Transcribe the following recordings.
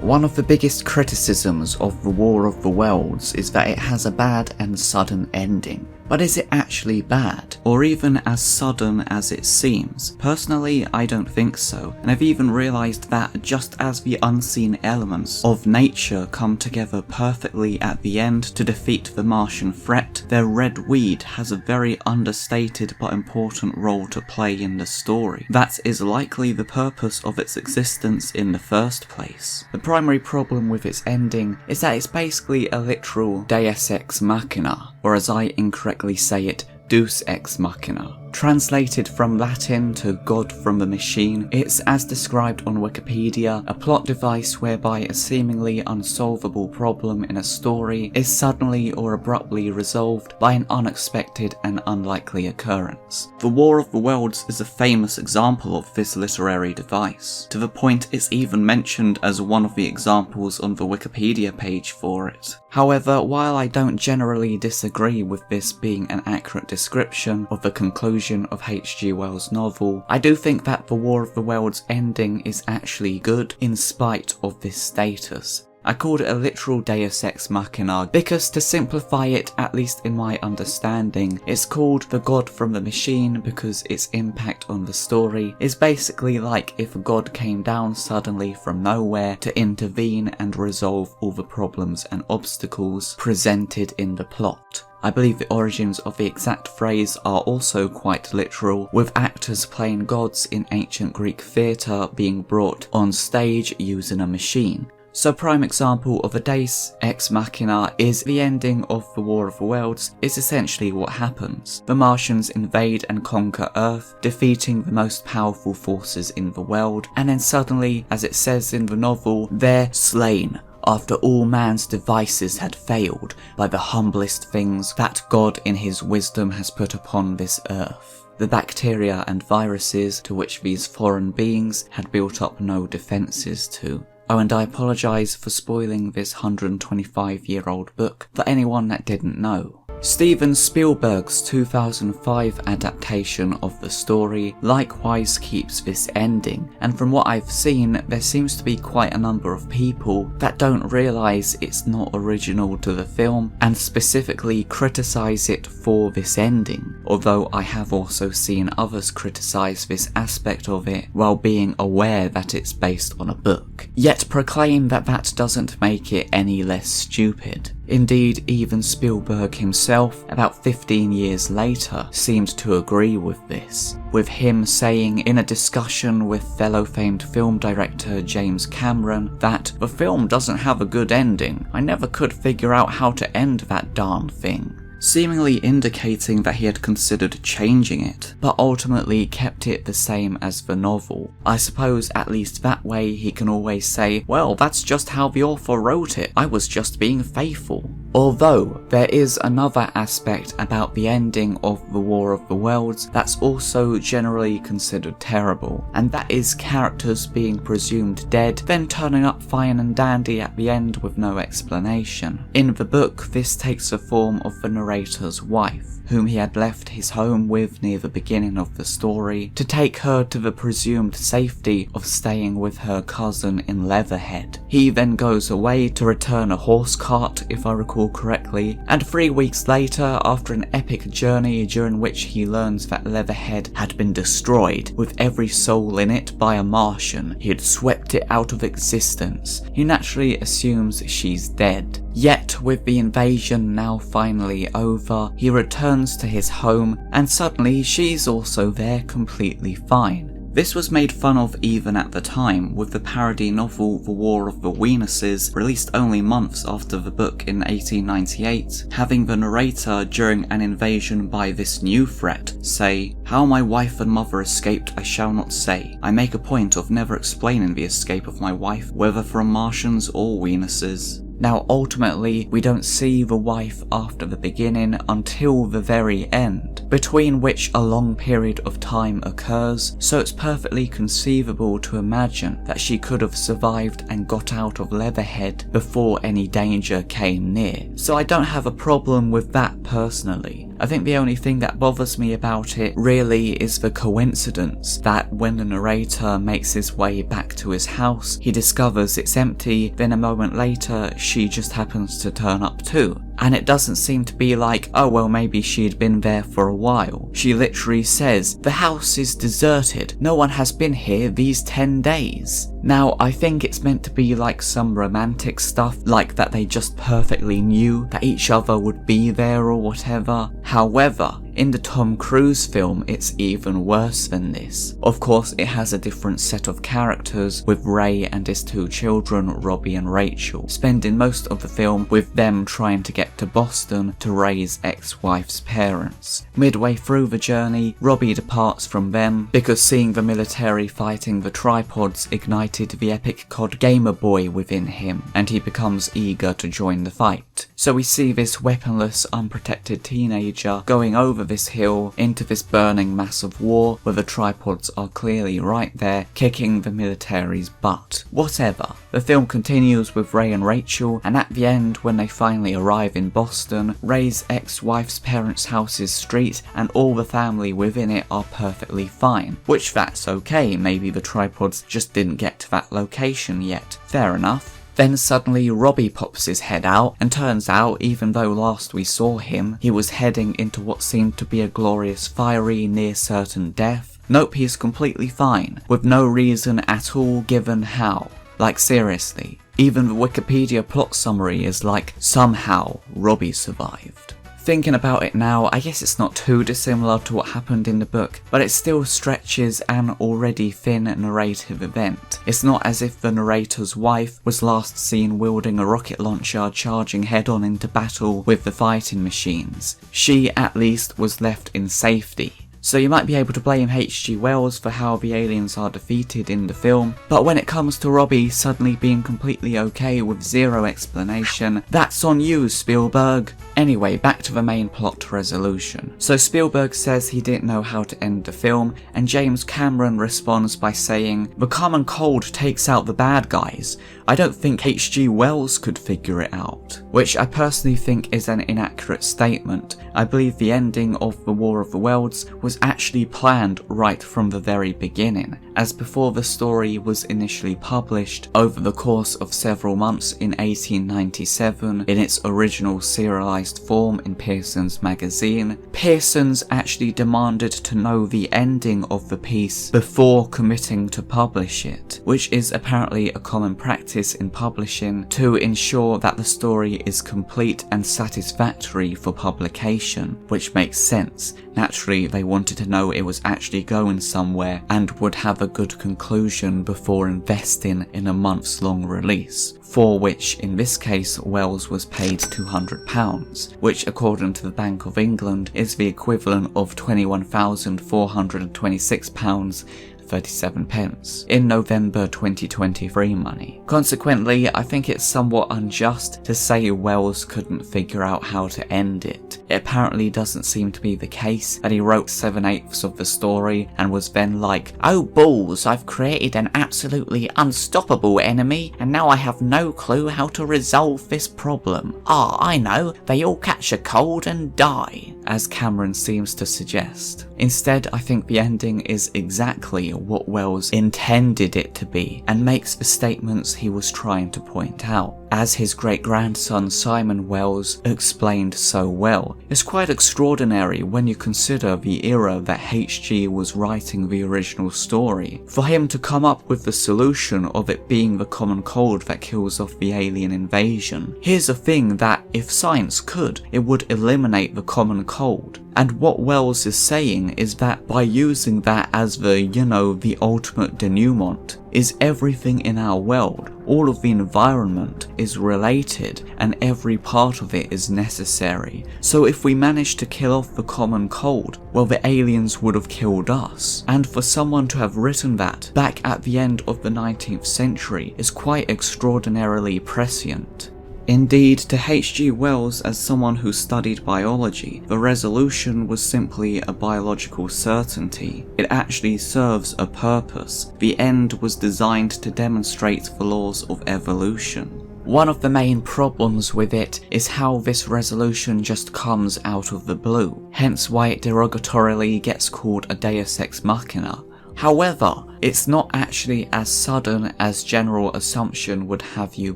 One of the biggest criticisms of The War of the Worlds is that it has a bad and sudden ending. But is it actually bad, or even as sudden as it seems? Personally, I don't think so, and I've even realised that just as the unseen elements of nature come together perfectly at the end to defeat the Martian threat, their red weed has a very understated but important role to play in the story. That is likely the purpose of its existence in the first place. The primary problem with its ending is that it's basically a literal deus ex machina, or as I incorrectly say it, deus ex machina. Translated from Latin to God from the Machine, it's, as described on Wikipedia, a plot device whereby a seemingly unsolvable problem in a story is suddenly or abruptly resolved by an unexpected and unlikely occurrence. The War of the Worlds is a famous example of this literary device, to the point it's even mentioned as one of the examples on the Wikipedia page for it. However, while I don't generally disagree with this being an accurate description of the conclusion of H.G. Wells' novel, I do think that The War of the Worlds ending is actually good in spite of this status. I called it a literal deus ex machina because, to simplify it, at least in my understanding, it's called the God from the Machine because its impact on the story is basically like if a god came down suddenly from nowhere to intervene and resolve all the problems and obstacles presented in the plot. I believe the origins of the exact phrase are also quite literal, with actors playing gods in ancient Greek theatre being brought on stage using a machine. So prime example of a deus ex machina is the ending of The War of the Worlds is essentially what happens. The Martians invade and conquer Earth, defeating the most powerful forces in the world, and then suddenly, as it says in the novel, they're slain, after all man's devices had failed, by the humblest things that God in his wisdom has put upon this earth. The bacteria and viruses to which these foreign beings had built up no defences to. Oh, and I apologise for spoiling this 125-year-old book for anyone that didn't know. Steven Spielberg's 2005 adaptation of the story likewise keeps this ending, and from what I've seen, there seems to be quite a number of people that don't realise it's not original to the film and specifically criticise it for this ending, although I have also seen others criticise this aspect of it while being aware that it's based on a book, yet proclaim that that doesn't make it any less stupid. Indeed, even Spielberg himself, about 15 years later, seemed to agree with this, with him saying in a discussion with fellow famed film director James Cameron that the film doesn't have a good ending. I never could figure out how to end that darn thing. Seemingly indicating that he had considered changing it, but ultimately kept it the same as the novel. I suppose at least that way he can always say, well, that's just how the author wrote it, I was just being faithful. Although, there is another aspect about the ending of The War of the Worlds that's also generally considered terrible, and that is characters being presumed dead, then turning up fine and dandy at the end with no explanation. In the book, this takes the form of the narrator's wife, whom he had left his home with near the beginning of the story, to take her to the presumed safety of staying with her cousin in Leatherhead. He then goes away to return a horse cart, if I recall correctly, and 3 weeks later, after an epic journey during which he learns that Leatherhead had been destroyed, with every soul in it by a Martian, he had swept it out of existence, he naturally assumes she's dead. Yet, with the invasion now finally over, he returns to his home, and suddenly she's also there completely fine. This was made fun of even at the time, with the parody novel The War of the Weenuses, released only months after the book in 1898, having the narrator during an invasion by this new threat say, "How my wife and mother escaped I shall not say. I make a point of never explaining the escape of my wife, whether from Martians or Weenuses." Now ultimately, we don't see the wife after the beginning until the very end, between which a long period of time occurs, so it's perfectly conceivable to imagine that she could have survived and got out of Leatherhead before any danger came near. So I don't have a problem with that personally. I think the only thing that bothers me about it really is the coincidence that when the narrator makes his way back to his house, he discovers it's empty, then a moment later she just happens to turn up too. And it doesn't seem to be like, oh well, maybe she'd been there for a while. She literally says, the house is deserted, no one has been here these 10 days. Now, I think it's meant to be like some romantic stuff, like that they just perfectly knew that each other would be there or whatever. However, in the Tom Cruise film, it's even worse than this. Of course, it has a different set of characters, with Ray and his 2 children, Robbie and Rachel, spending most of the film with them trying to get to Boston to Ray's ex-wife's parents. Midway through the journey, Robbie departs from them because seeing the military fighting the tripods ignited the epic COD gamer boy within him, and he becomes eager to join the fight. So we see this weaponless, unprotected teenager going over this hill into this burning mass of war where the tripods are clearly right there kicking the military's butt. Whatever. The film continues with Ray and Rachel, and at the end, when they finally arrive in Boston, Ray's ex-wife's parents' house is street and all the family within it are perfectly fine. Which that's okay, maybe the tripods just didn't get to that location yet. Fair enough. Then suddenly Robbie pops his head out, and turns out, even though last we saw him, he was heading into what seemed to be a glorious, fiery, near certain death. Nope, he's completely fine, with no reason at all given how. Like seriously, even the Wikipedia plot summary is like, somehow Robbie survived. Thinking about it now, I guess it's not too dissimilar to what happened in the book, but it still stretches an already thin narrative event. It's not as if the narrator's wife was last seen wielding a rocket launcher charging head-on into battle with the fighting machines. She, at least, was left in safety. So you might be able to blame H.G. Wells for how the aliens are defeated in the film, but when it comes to Robbie suddenly being completely okay with zero explanation, that's on you, Spielberg. Anyway, back to the main plot resolution. So Spielberg says he didn't know how to end the film, and James Cameron responds by saying, the common cold takes out the bad guys. I don't think H.G. Wells could figure it out. Which I personally think is an inaccurate statement. I believe the ending of The War of the Worlds was actually planned right from the very beginning, as before the story was initially published over the course of several months in 1897 in its original serialized form in Pearson's magazine, Pearson's actually demanded to know the ending of the piece before committing to publish it, which is apparently a common practice in publishing to ensure that the story is complete and satisfactory for publication, which makes sense. Naturally, they wanted to know it was actually going somewhere and would have a good conclusion before investing in a months-long release, for which, in this case, Wells was paid £200, which according to the Bank of England is the equivalent of £21,426 37p in November 2023 money. Consequently, I think it's somewhat unjust to say Wells couldn't figure out how to end it. It apparently doesn't seem to be the case that he wrote 7/8 of the story and was then like, oh balls, I've created an absolutely unstoppable enemy and now I have no clue how to resolve this problem. Ah, I know, they all catch a cold and die, as Cameron seems to suggest. Instead, I think the ending is exactly what Wells intended it to be and makes the statements he was trying to point out. As his great-grandson Simon Wells explained so well. It's quite extraordinary when you consider the era that H.G. was writing the original story, for him to come up with the solution of it being the common cold that kills off the alien invasion. Here's a thing that, if science could, it would eliminate the common cold. And what Wells is saying is that by using that as the ultimate denouement, is everything in our world, all of the environment is related and every part of it is necessary. So if we manage to kill off the common cold, well, the aliens would have killed us. And for someone to have written that back at the end of the 19th century is quite extraordinarily prescient. Indeed, to H.G. Wells, as someone who studied biology, the resolution was simply a biological certainty. It actually serves a purpose. The end was designed to demonstrate the laws of evolution. One of the main problems with it is how this resolution just comes out of the blue, hence why it derogatorily gets called a deus ex machina. However, it's not actually as sudden as general assumption would have you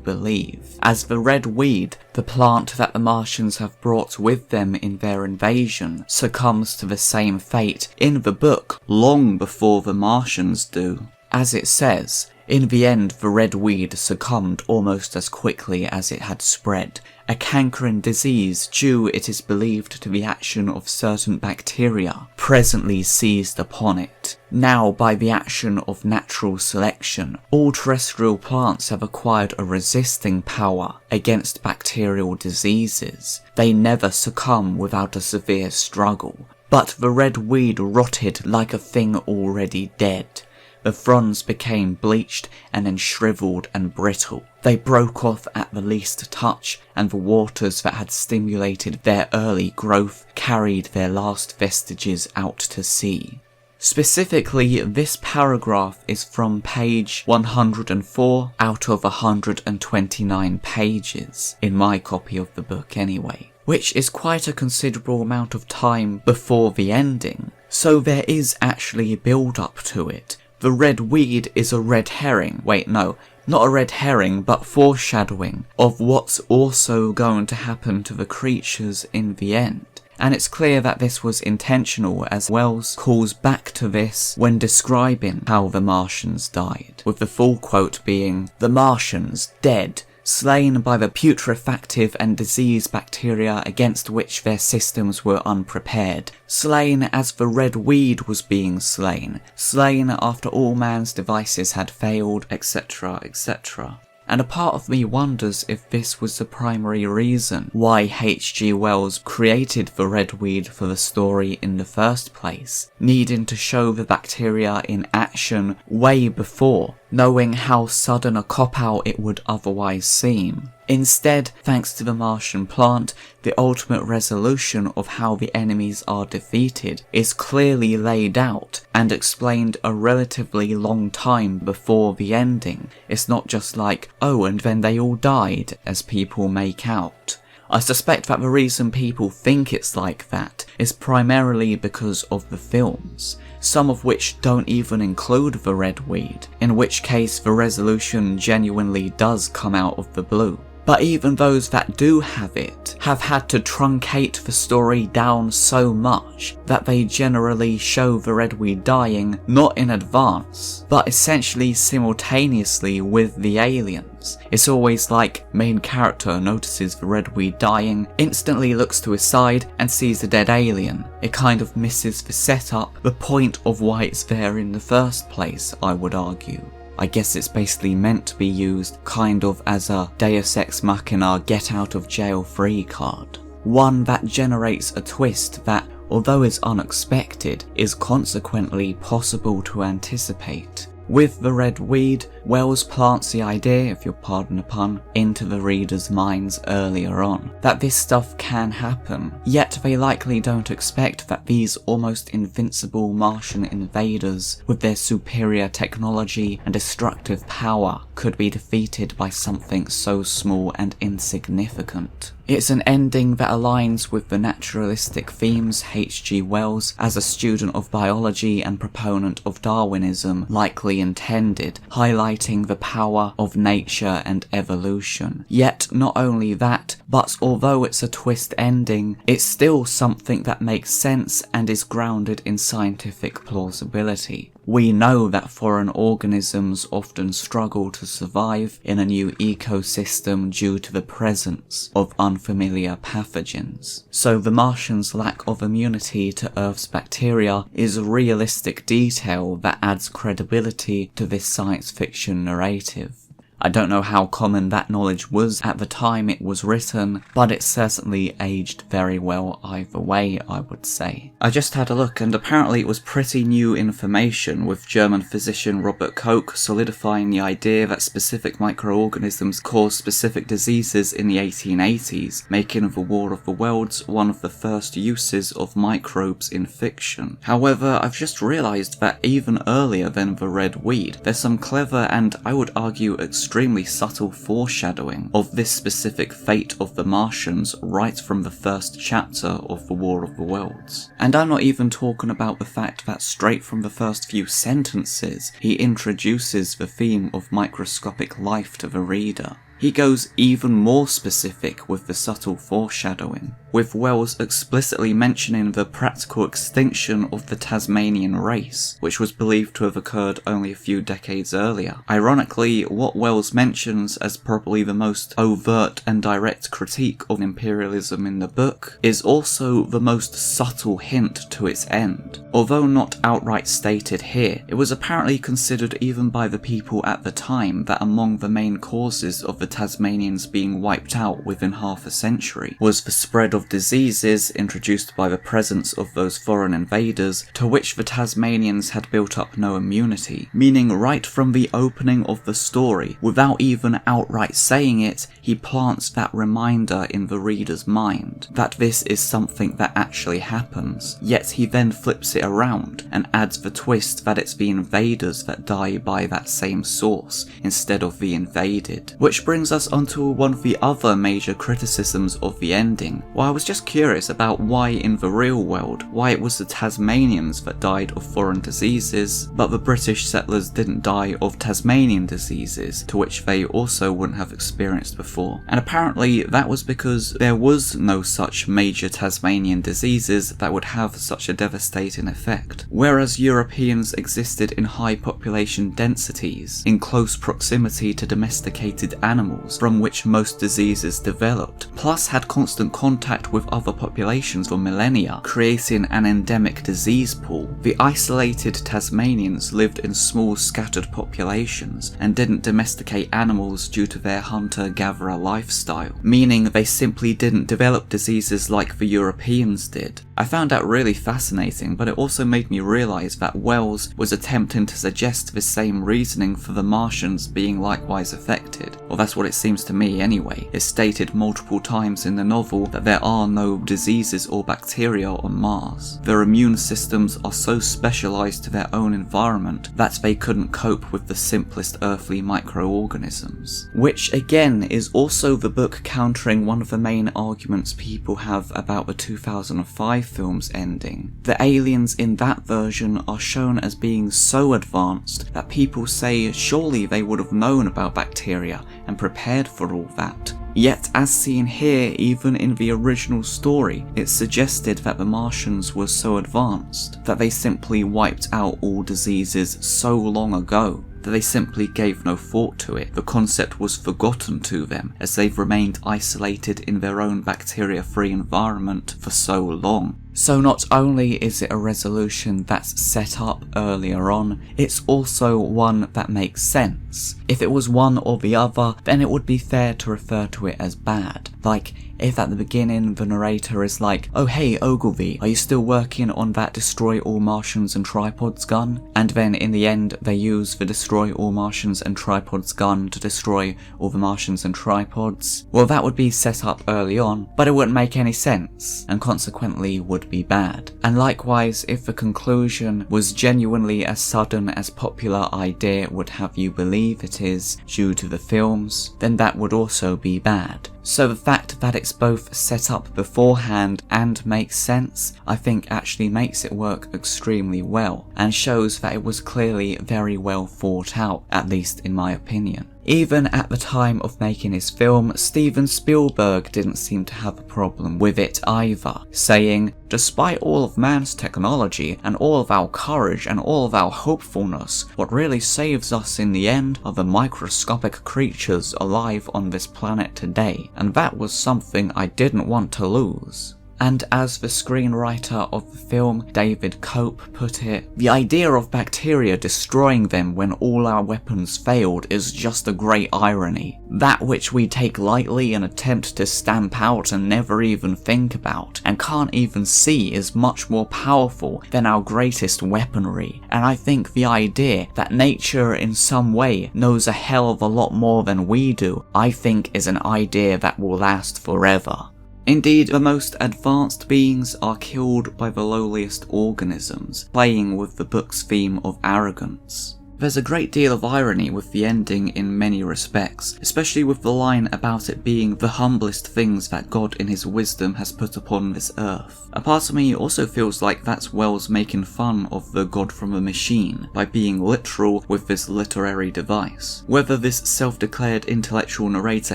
believe, as the red weed, the plant that the Martians have brought with them in their invasion, succumbs to the same fate in the book long before the Martians do. As it says, in the end the red weed succumbed almost as quickly as it had spread, a cankerous disease due, it is believed, to the action of certain bacteria presently seized upon it. Now, by the action of natural selection, all terrestrial plants have acquired a resisting power against bacterial diseases. They never succumb without a severe struggle, but the red weed rotted like a thing already dead. The fronds became bleached and then shriveled and brittle. They broke off at the least touch, and the waters that had stimulated their early growth carried their last vestiges out to sea. Specifically, this paragraph is from page 104 out of 129 pages, in my copy of the book anyway, which is quite a considerable amount of time before the ending, so there is actually a build-up to it. The red weed is a red herring. Wait, no, not a red herring, but foreshadowing of what's also going to happen to the creatures in the end. And it's clear that this was intentional, as Wells calls back to this when describing how the Martians died, with the full quote being, "The Martians, dead, slain by the putrefactive and disease bacteria against which their systems were unprepared, slain as the red weed was being slain, slain after all man's devices had failed, etc, etc." And a part of me wonders if this was the primary reason why H.G. Wells created the red weed for the story in the first place, needing to show the bacteria in action way before, knowing how sudden a cop-out it would otherwise seem. Instead, thanks to the Martian plant, the ultimate resolution of how the enemies are defeated is clearly laid out and explained a relatively long time before the ending. It's not just like, oh, and then they all died, as people make out. I suspect that the reason people think it's like that is primarily because of the films, some of which don't even include the red weed, in which case the resolution genuinely does come out of the blue. But even those that do have it have had to truncate the story down so much that they generally show the red weed dying not in advance, but essentially simultaneously with the aliens. It's always like main character notices the red weed dying, instantly looks to his side and sees a dead alien. It kind of misses the setup, the point of why it's there in the first place, I would argue. I guess it's basically meant to be used kind of as a deus ex machina get out of jail free card. One that generates a twist that, although is unexpected, is consequently possible to anticipate. With the red weed, Wells plants the idea, if you'll pardon the pun, into the reader's minds earlier on, that this stuff can happen, yet they likely don't expect that these almost invincible Martian invaders, with their superior technology and destructive power, could be defeated by something so small and insignificant. It's an ending that aligns with the naturalistic themes H.G. Wells, as a student of biology and proponent of Darwinism, likely intended, highlighting the power of nature and evolution. Yet not only that, but although it's a twist ending, it's still something that makes sense and is grounded in scientific plausibility. We know that foreign organisms often struggle to survive in a new ecosystem due to the presence of unfamiliar pathogens. So the Martians' lack of immunity to Earth's bacteria is a realistic detail that adds credibility to this science fiction narrative. I don't know how common that knowledge was at the time it was written, but it certainly aged very well either way, I would say. I just had a look and apparently it was pretty new information, with German physician Robert Koch solidifying the idea that specific microorganisms cause specific diseases in the 1880s, making the War of the Worlds one of the first uses of microbes in fiction. However, I've just realised that even earlier than the red weed, there's some clever and, I would argue, extremely extremely subtle foreshadowing of this specific fate of the Martians right from the first chapter of The War of the Worlds. And I'm not even talking about the fact that straight from the first few sentences, he introduces the theme of microscopic life to the reader. He goes even more specific with the subtle foreshadowing, with Wells explicitly mentioning the practical extinction of the Tasmanian race, which was believed to have occurred only a few decades earlier. Ironically, what Wells mentions as probably the most overt and direct critique of imperialism in the book is also the most subtle hint to its end. Although not outright stated here, it was apparently considered even by the people at the time that among the main causes of the Tasmanians being wiped out within half a century was the spread of diseases introduced by the presence of those foreign invaders to which the Tasmanians had built up no immunity, meaning right from the opening of the story, without even outright saying it, he plants that reminder in the reader's mind that this is something that actually happens, yet he then flips it around and adds the twist that it's the invaders that die by that same source instead of the invaded, which brings us onto one of the other major criticisms of the ending. Well, I was just curious about why in the real world, why it was the Tasmanians that died of foreign diseases, but the British settlers didn't die of Tasmanian diseases, to which they also wouldn't have experienced before. And apparently that was because there was no such major Tasmanian diseases that would have such a devastating effect. Whereas Europeans existed in high population densities, in close proximity to domesticated animals from which most diseases developed, plus had constant contact with other populations for millennia, creating an endemic disease pool. The isolated Tasmanians lived in small scattered populations and didn't domesticate animals due to their hunter-gatherer lifestyle, meaning they simply didn't develop diseases like the Europeans did. I found that really fascinating, but it also made me realise that Wells was attempting to suggest the same reasoning for the Martians being likewise affected. Well, that's what it seems to me anyway. It's stated multiple times in the novel that there are no diseases or bacteria on Mars. Their immune systems are so specialised to their own environment that they couldn't cope with the simplest earthly microorganisms. Which again is also the book countering one of the main arguments people have about the 2005 film's ending. The aliens in that version are shown as being so advanced that people say surely they would have known about bacteria and prepared for all that. Yet, as seen here, even in the original story, it's suggested that the Martians were so advanced that they simply wiped out all diseases so long ago that they simply gave no thought to it. The concept was forgotten to them, as they've remained isolated in their own bacteria-free environment for so long. So not only is it a resolution that's set up earlier on, it's also one that makes sense. If it was one or the other, then it would be fair to refer to it as bad. Like, if at the beginning the narrator is like, "Oh hey Ogilvy, are you still working on that destroy all Martians and tripods gun?" And then in the end they use the destroy all Martians and tripods gun to destroy all the Martians and tripods. Well, that would be set up early on, but it wouldn't make any sense, and consequently would be bad. And likewise, if the conclusion was genuinely as sudden as popular idea would have you believe it is due to the films, then that would also be bad. So the fact that it's both set up beforehand and makes sense, I think actually makes it work extremely well, and shows that it was clearly very well thought out, at least in my opinion. Even at the time of making his film, Steven Spielberg didn't seem to have a problem with it either, saying, "Despite all of man's technology, and all of our courage, and all of our hopefulness, what really saves us in the end are the microscopic creatures alive on this planet today, and that was something I didn't want to lose." And as the screenwriter of the film, David Cope, put it, "The idea of bacteria destroying them when all our weapons failed is just a great irony. That which we take lightly and attempt to stamp out and never even think about, and can't even see, is much more powerful than our greatest weaponry. And I think the idea that nature in some way knows a hell of a lot more than we do, I think is an idea that will last forever." Indeed, the most advanced beings are killed by the lowliest organisms, playing with the book's theme of arrogance. There's a great deal of irony with the ending in many respects, especially with the line about it being the humblest things that God in his wisdom has put upon this earth. A part of me also feels like that's Wells making fun of the God from the machine by being literal with this literary device. Whether this self-declared intellectual narrator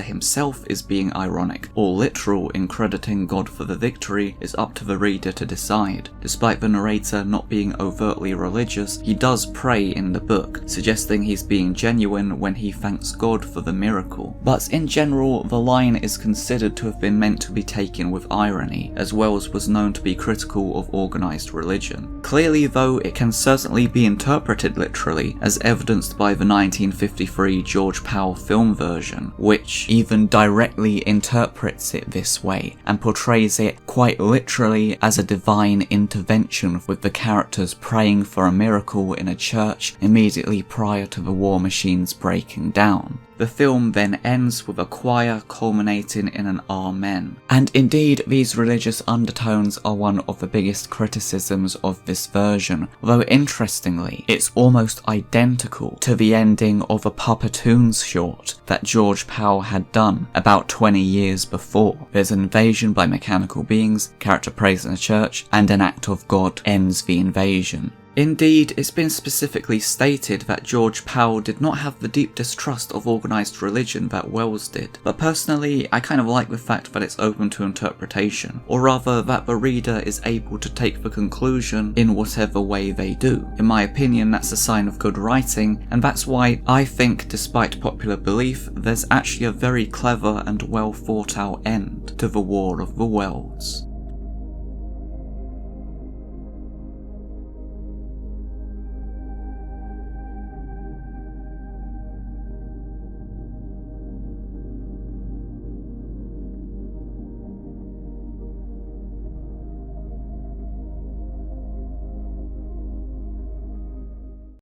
himself is being ironic or literal in crediting God for the victory is up to the reader to decide. Despite the narrator not being overtly religious, he does pray in the book, suggesting he's being genuine when he thanks God for the miracle. But in general, the line is considered to have been meant to be taken with irony, as Wells was known to be critical of organised religion. Clearly though, it can certainly be interpreted literally, as evidenced by the 1953 George Powell film version, which even directly interprets it this way, and portrays it quite literally as a divine intervention, with the characters praying for a miracle in a church immediately prior to the war machines breaking down. The film then ends with a choir culminating in an Amen. And indeed, these religious undertones are one of the biggest criticisms of this version, although interestingly, it's almost identical to the ending of a Puppetoons short that George Powell had done about 20 years before. There's an invasion by mechanical beings, character prays in a church, and an act of God ends the invasion. Indeed, it's been specifically stated that George Powell did not have the deep distrust of organised religion that Wells did, but personally I kind of like the fact that it's open to interpretation, or rather that the reader is able to take the conclusion in whatever way they do. In my opinion, that's a sign of good writing, and that's why I think, despite popular belief, there's actually a very clever and well thought out end to the War of the Worlds.